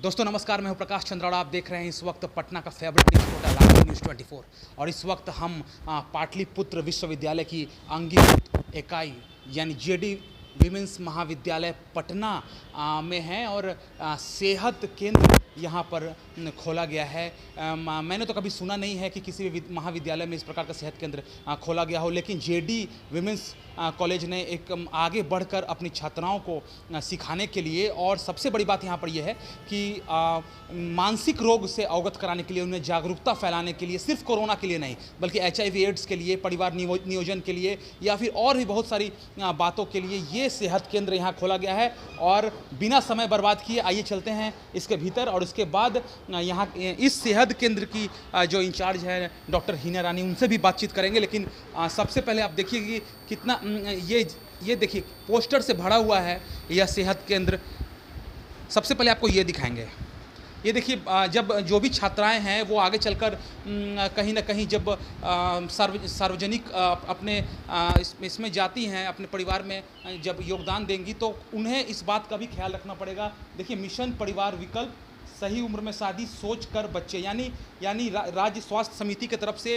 दोस्तों नमस्कार, मैं हूं प्रकाश चंद्राड़ा। आप देख रहे हैं इस वक्त पटना का favourite news portal live news 24 और इस वक्त हम पाटलिपुत्र विश्वविद्यालय की अंगीकृत इकाई यानी जेडी विमेंस महाविद्यालय पटना में हैं और सेहत केंद्र यहाँ पर खोला गया है। मैंने तो कभी सुना नहीं है कि किसी भी महाविद्यालय में इस प्रकार का सेहत केंद्र खोला गया हो, लेकिन जेडी विमेंस कॉलेज ने एक आगे बढ़कर अपनी छात्राओं को सिखाने के लिए, और सबसे बड़ी बात यहाँ पर यह है कि मानसिक रोग से अवगत कराने के लिए, उन्हें जागरूकता फैलाने के लिए, सिर्फ कोरोना के लिए नहीं बल्कि HIV एड्स के लिए, परिवार नियोजन के लिए या फिर और भी बहुत सारी बातों के लिए ये सेहत केंद्र यहाँ खोला गया है। और बिना समय बर्बाद किए आइए चलते हैं इसके भीतर और उसके बाद यहाँ इस सेहत केंद्र की जो इंचार्ज है डॉक्टर हिना रानी, उनसे भी बातचीत करेंगे। लेकिन सबसे पहले आप देखिए कि कितना ये देखिए पोस्टर से भरा हुआ है यह सेहत केंद्र। सबसे पहले आपको ये दिखाएंगे। ये देखिए, जब जो भी छात्राएं हैं वो आगे चलकर कहीं ना कहीं जब सार्वजनिक अपने इसमें जाती हैं, अपने परिवार में जब योगदान देंगी तो उन्हें इस बात का भी ख्याल रखना पड़ेगा। देखिए, मिशन परिवार विकल्प, सही उम्र में शादी, सोच कर बच्चे, यानी राज्य स्वास्थ्य समिति की तरफ से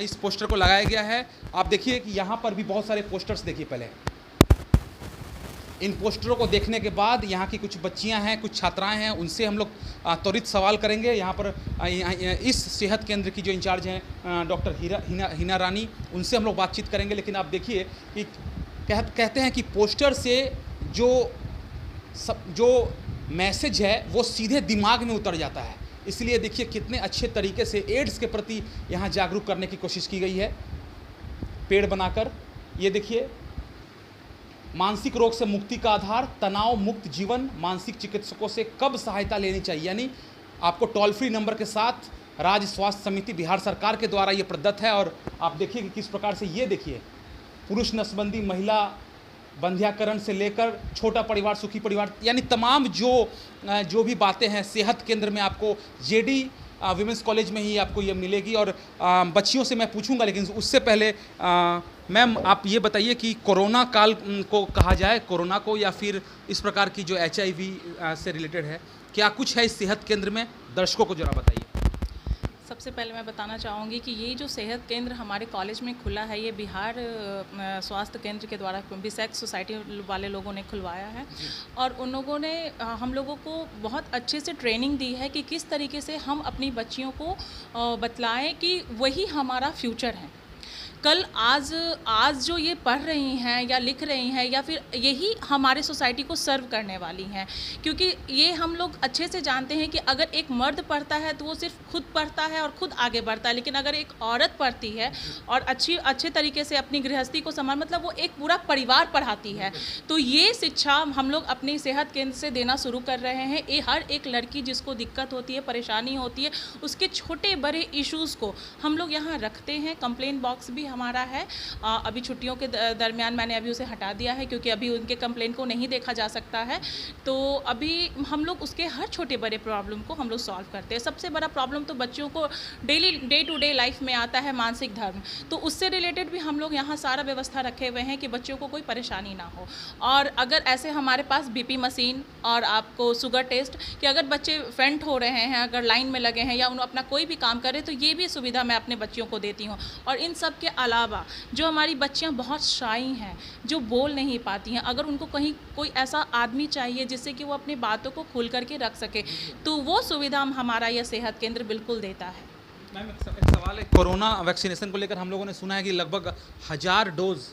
इस पोस्टर को लगाया गया है। आप देखिए कि यहाँ पर भी बहुत सारे पोस्टर्स देखिए। पहले इन पोस्टरों को देखने के बाद यहाँ की कुछ बच्चियाँ हैं, कुछ छात्राएं हैं, उनसे हम लोग त्वरित सवाल करेंगे। यहाँ पर इस सेहत केंद्र की जो इंचार्ज हैं डॉक्टर हिना रानी, उनसे हम लोग बातचीत करेंगे। लेकिन आप देखिए कि कहते हैं कि पोस्टर से जो मैसेज है वो सीधे दिमाग में उतर जाता है। इसलिए देखिए कितने अच्छे तरीके से एड्स के प्रति यहाँ जागरूक करने की कोशिश की गई है पेड़ बनाकर। ये देखिए, मानसिक रोग से मुक्ति का आधार, तनाव मुक्त जीवन, मानसिक चिकित्सकों से कब सहायता लेनी चाहिए, यानी आपको टोल फ्री नंबर के साथ राज्य स्वास्थ्य समिति बिहार सरकार के द्वारा ये प्रदत्त है। और आप देखिए कि किस प्रकार से, ये देखिए, पुरुष नसबंदी, महिला बंध्याकरण से लेकर छोटा परिवार सुखी परिवार, यानी तमाम जो भी बातें हैं सेहत केंद्र में आपको जेडी विमेंस कॉलेज में ही आपको ये मिलेगी। और बच्चियों से मैं पूछूंगा, लेकिन उससे पहले मैम आप ये बताइए कि कोरोना काल को कहा जाए, कोरोना को, या फिर इस प्रकार की जो HIV से रिलेटेड है, क्या कुछ है इस सेहत केंद्र में? दर्शकों को जरा बताइए। सबसे पहले मैं बताना चाहूँगी कि ये जो सेहत केंद्र हमारे कॉलेज में खुला है, ये बिहार स्वास्थ्य केंद्र के द्वारा बिसेक्स सोसाइटी वाले लोगों ने खुलवाया है। और उन लोगों ने हम लोगों को बहुत अच्छे से ट्रेनिंग दी है कि किस तरीके से हम अपनी बच्चियों को बतलाएं कि वही हमारा फ्यूचर है। कल आज जो ये पढ़ रही हैं या लिख रही हैं, या फिर यही हमारे सोसाइटी को सर्व करने वाली हैं। क्योंकि ये हम लोग अच्छे से जानते हैं कि अगर एक मर्द पढ़ता है तो वो सिर्फ खुद पढ़ता है और खुद आगे बढ़ता है, लेकिन अगर एक औरत पढ़ती है और अच्छे तरीके से अपनी गृहस्थी को मतलब वो एक पूरा परिवार पढ़ाती है। तो ये शिक्षा हम लोग अपनी सेहत केंद्र से देना शुरू कर रहे हैं। ये हर एक लड़की जिसको दिक्कत होती है, परेशानी होती है, उसके छोटे बड़े इश्यूज़ को हम लोग यहाँ रखते हैं। कंप्लेंट बॉक्स भी हमारा है। अभी छुट्टियों के दरमियान मैंने अभी उसे हटा दिया है क्योंकि अभी उनके कंप्लेंट को नहीं देखा जा सकता है। तो अभी हम लोग उसके हर छोटे बड़े प्रॉब्लम को हम लोग सॉल्व करते हैं। सबसे बड़ा प्रॉब्लम तो बच्चों को डे टू डे लाइफ में आता है मानसिक धर्म, तो उससे रिलेटेड भी हम लोग यहाँ सारा व्यवस्था रखे हुए हैं कि बच्चों को कोई परेशानी ना हो। और अगर ऐसे हमारे पास BP मशीन और आपको शुगर टेस्ट, कि अगर बच्चे फेंट हो रहे हैं, अगर लाइन में लगे हैं या उन्हें अपना कोई भी काम करे, तो ये भी सुविधा मैं अपने बच्चियों को देती हूँ। और इन सब के अलावा जो हमारी बच्चियां बहुत शाई हैं, जो बोल नहीं पाती हैं, अगर उनको कहीं कोई ऐसा आदमी चाहिए जिससे कि वो अपनी बातों को खुल करके रख सके, तो वो सुविधा हमारा यह सेहत केंद्र बिल्कुल देता है। मैम एक सवाल है, कोरोना वैक्सीनेशन को लेकर हम लोगों ने सुना है कि लगभग 1000 डोज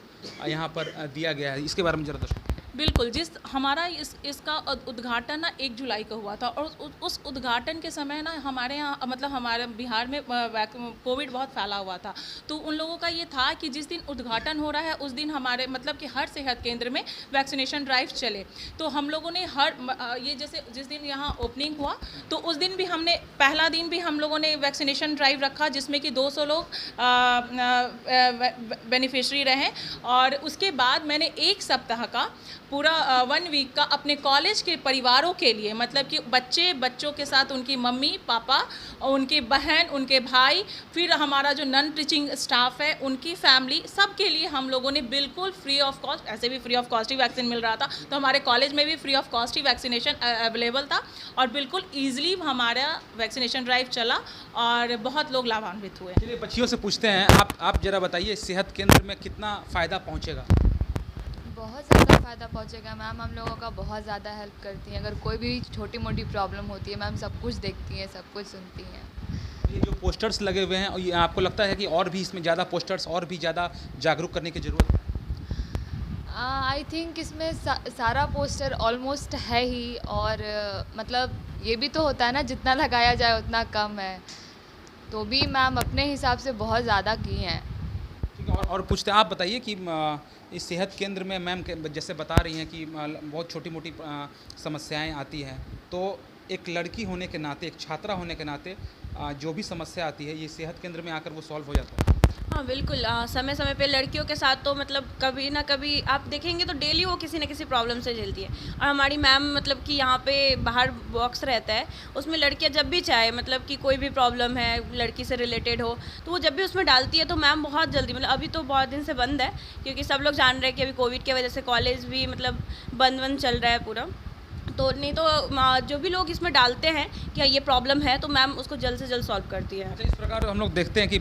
यहाँ पर दिया गया है, इसके बारे में जरा दर्शकों। बिल्कुल, जिस हमारा इसका उद्घाटन ना 1 जुलाई को हुआ था, और उस उद्घाटन के समय ना हमारे यहाँ मतलब हमारे बिहार में कोविड बहुत फैला हुआ था। तो उन लोगों का ये था कि जिस दिन उद्घाटन हो रहा है उस दिन हमारे मतलब कि हर सेहत केंद्र में वैक्सीनेशन ड्राइव चले। तो हम लोगों ने ये जैसे जिस दिन यहाँ ओपनिंग हुआ तो उस दिन भी हमने पहला दिन भी हम लोगों ने वैक्सीनेशन ड्राइव रखा, जिसमें कि 200 लोग बेनिफिशरी रहे। और उसके बाद मैंने 1 सप्ताह का पूरा 1 वीक का अपने कॉलेज के परिवारों के लिए, मतलब कि बच्चों के साथ उनकी मम्मी पापा और उनकी बहन, उनके भाई, फिर हमारा जो नॉन टीचिंग स्टाफ है उनकी फैमिली, सब के लिए हम लोगों ने बिल्कुल फ्री ऑफ कॉस्ट, ऐसे भी फ्री ऑफ कॉस्ट ही वैक्सीन मिल रहा था तो हमारे कॉलेज में भी फ्री ऑफ कॉस्ट ही वैक्सीनेशन अवेलेबल था और बिल्कुल ईजिली हमारा वैक्सीनेशन ड्राइव चला और बहुत लोग लाभान्वित हुए। चलिए बच्चियों से पूछते हैं, आप जरा बताइए सेहत केंद्र में कितना फ़ायदा पहुंचेगा? बहुत ज़्यादा फ़ायदा पहुंचेगा मैम, हम लोगों का बहुत ज़्यादा हेल्प करती हैं। अगर कोई भी छोटी मोटी प्रॉब्लम होती है मैम सब कुछ देखती हैं, सब कुछ सुनती हैं। ये जो पोस्टर्स लगे हुए हैं, ये आपको लगता है कि और भी इसमें ज़्यादा पोस्टर्स और भी ज़्यादा जागरूक करने की ज़रूरत है? आई थिंक इसमें सारा पोस्टर ऑलमोस्ट है ही और मतलब ये भी तो होता है ना, जितना लगाया जाए उतना कम है, तो भी मैम अपने हिसाब से बहुत ज़्यादा की हैं। ठीक है, और पूछते हैं, आप बताइए कि इस सेहत केंद्र में मैम जैसे बता रही हैं कि बहुत छोटी मोटी समस्याएं आती हैं, तो एक लड़की होने के नाते, एक छात्रा होने के नाते जो भी समस्या आती है ये सेहत केंद्र में आकर वो सॉल्व हो जाता है? हाँ बिल्कुल, समय समय पे लड़कियों के साथ तो मतलब कभी ना कभी आप देखेंगे तो डेली वो किसी न किसी प्रॉब्लम से झेलती है और हमारी मैम मतलब कि यहाँ पे बाहर बॉक्स रहता है, उसमें लड़कियाँ जब भी चाहे मतलब कि कोई भी प्रॉब्लम है लड़की से रिलेटेड हो तो वो जब भी उसमें डालती है तो मैम बहुत जल्दी, मतलब अभी तो बहुत दिन से बंद है क्योंकि सब लोग जान रहे हैं कि अभी कोविड की वजह से कॉलेज भी मतलब बंद चल रहा है पूरा, तो नहीं तो जो भी लोग इसमें डालते हैं कि ये प्रॉब्लम है तो मैम उसको जल्द से जल्द सॉल्व करती है। अच्छा, इस प्रकार हम लोग देखते हैं कि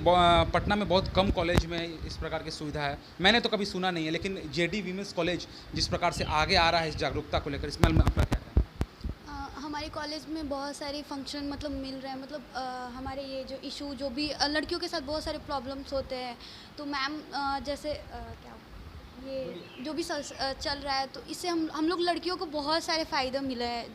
पटना में बहुत कम कॉलेज में इस प्रकार की सुविधा है, मैंने तो कभी सुना नहीं है, लेकिन जेडी वीमेंस कॉलेज जिस प्रकार से आगे आ रहा है इस जागरूकता को लेकर, इसमें आपका क्या कहना है? हमारे कॉलेज में बहुत सारे फंक्शन मतलब मिल रहे हैं, मतलब हमारे ये जो इशू जो भी लड़कियों के साथ बहुत सारे प्रॉब्लम्स होते हैं, तो मैम जैसे क्या ये जो भी चल रहा है तो इससे हम लोग लड़कियों को बहुत सारे फ़ायदे मिले हैं।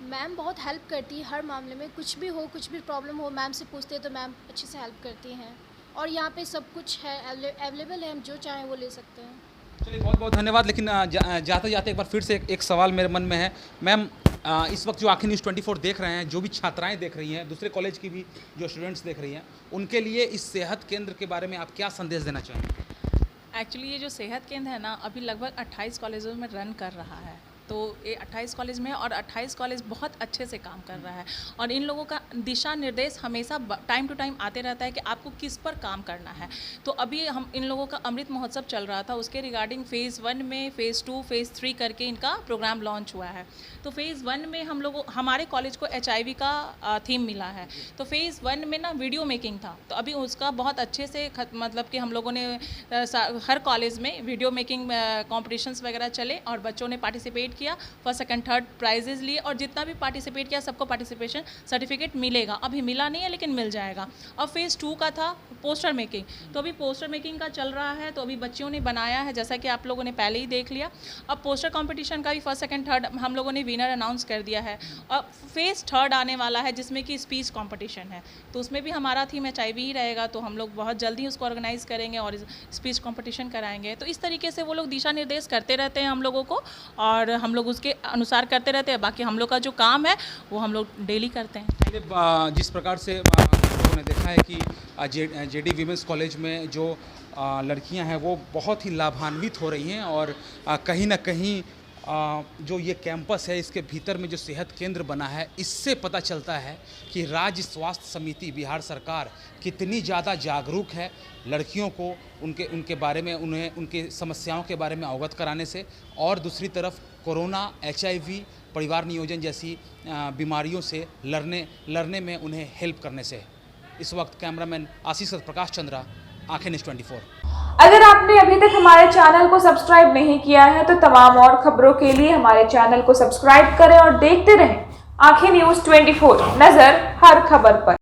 मैम बहुत हेल्प करती है हर मामले में, कुछ भी हो, कुछ भी प्रॉब्लम हो मैम से पूछते हैं तो मैम अच्छे से हेल्प करती हैं और यहाँ पे सब कुछ है अवेलेबल है, हम जो चाहें वो ले सकते हैं। चलिए बहुत बहुत धन्यवाद। लेकिन जाते जाते एक बार फिर से एक सवाल मेरे मन में है मैम, इस वक्त जो आखिर न्यूज़ 24 देख रहे हैं, जो भी छात्राएं देख रही हैं, दूसरे कॉलेज की भी जो स्टूडेंट्स देख रही हैं, उनके लिए इस सेहत केंद्र के बारे में आप क्या संदेश देना चाहेंगे? एक्चुअली ये जो सेहत केंद्र है ना अभी लगभग 28 कॉलेजों में रन कर रहा है, तो ये 28 कॉलेज में और 28 कॉलेज बहुत अच्छे से काम कर रहा है और इन लोगों का दिशा निर्देश हमेशा टाइम टू टाइम आते रहता है कि आपको किस पर काम करना है। तो अभी हम इन लोगों का अमृत महोत्सव चल रहा था, उसके रिगार्डिंग फ़ेज़ 1 में, फ़ेज़ 2, फ़ेज़ 3 करके इनका प्रोग्राम लॉन्च हुआ है। तो फ़ेज़ 1 में हम लोग, हमारे कॉलेज को HIV का थीम मिला है, तो फ़ेज़ 1 में ना वीडियो मेकिंग था, तो अभी उसका बहुत अच्छे से मतलब कि हम लोगों ने हर कॉलेज में वीडियो मेकिंग कॉम्पिटिशन्स वगैरह चले और बच्चों ने पार्टिसिपेट किया, फर्स्ट सेकंड थर्ड प्राइजेज़ लिए और जितना भी पार्टिसिपेट किया सबको पार्टिसिपेशन सर्टिफिकेट मिलेगा, अभी मिला नहीं है लेकिन मिल जाएगा। अब फ़ेज़ 2 का था पोस्टर मेकिंग, तो अभी पोस्टर मेकिंग का चल रहा है, तो अभी बच्चियों ने बनाया है जैसा कि आप लोगों ने पहले ही देख लिया। अब पोस्टर कॉम्पिटिशन का भी फर्स्ट सेकंड थर्ड हम लोगों ने विनर अनाउंस कर दिया है और फ़ेज़ 3 आने वाला है जिसमें कि स्पीच कॉम्पिटिशन है, तो उसमें भी हमारा थीम HIV ही रहेगा, तो हम लोग बहुत जल्दी उसको ऑर्गेनाइज़ करेंगे और स्पीच कॉम्पिटिशन कराएंगे। तो इस तरीके से वो लोग दिशा निर्देश करते रहते हैं हम लोगों को और हम लोग उसके अनुसार करते रहते हैं, बाकी हम लोग का जो काम है वो हम लोग डेली करते हैं। जिस प्रकार से लोगों ने देखा है कि जेडी वीमेंस कॉलेज में जो लड़कियां हैं वो बहुत ही लाभान्वित हो रही हैं और कहीं ना कहीं जो ये कैंपस है इसके भीतर में जो सेहत केंद्र बना है, इससे पता चलता है कि राज्य स्वास्थ्य समिति बिहार सरकार कितनी ज़्यादा जागरूक है लड़कियों को उनके बारे में, उन्हें उनके समस्याओं के बारे में अवगत कराने से, और दूसरी तरफ कोरोना, HIV, परिवार नियोजन जैसी बीमारियों से लड़ने में उन्हें हेल्प करने से। इस वक्त कैमरामैन आशीष प्रकाश चंद्रा, आंखें न्यूज़ 24। अगर आपने अभी तक हमारे चैनल को सब्सक्राइब नहीं किया है तो तमाम और खबरों के लिए हमारे चैनल को सब्सक्राइब करें और देखते रहें आंखें न्यूज़ 24, नजर हर खबर पर।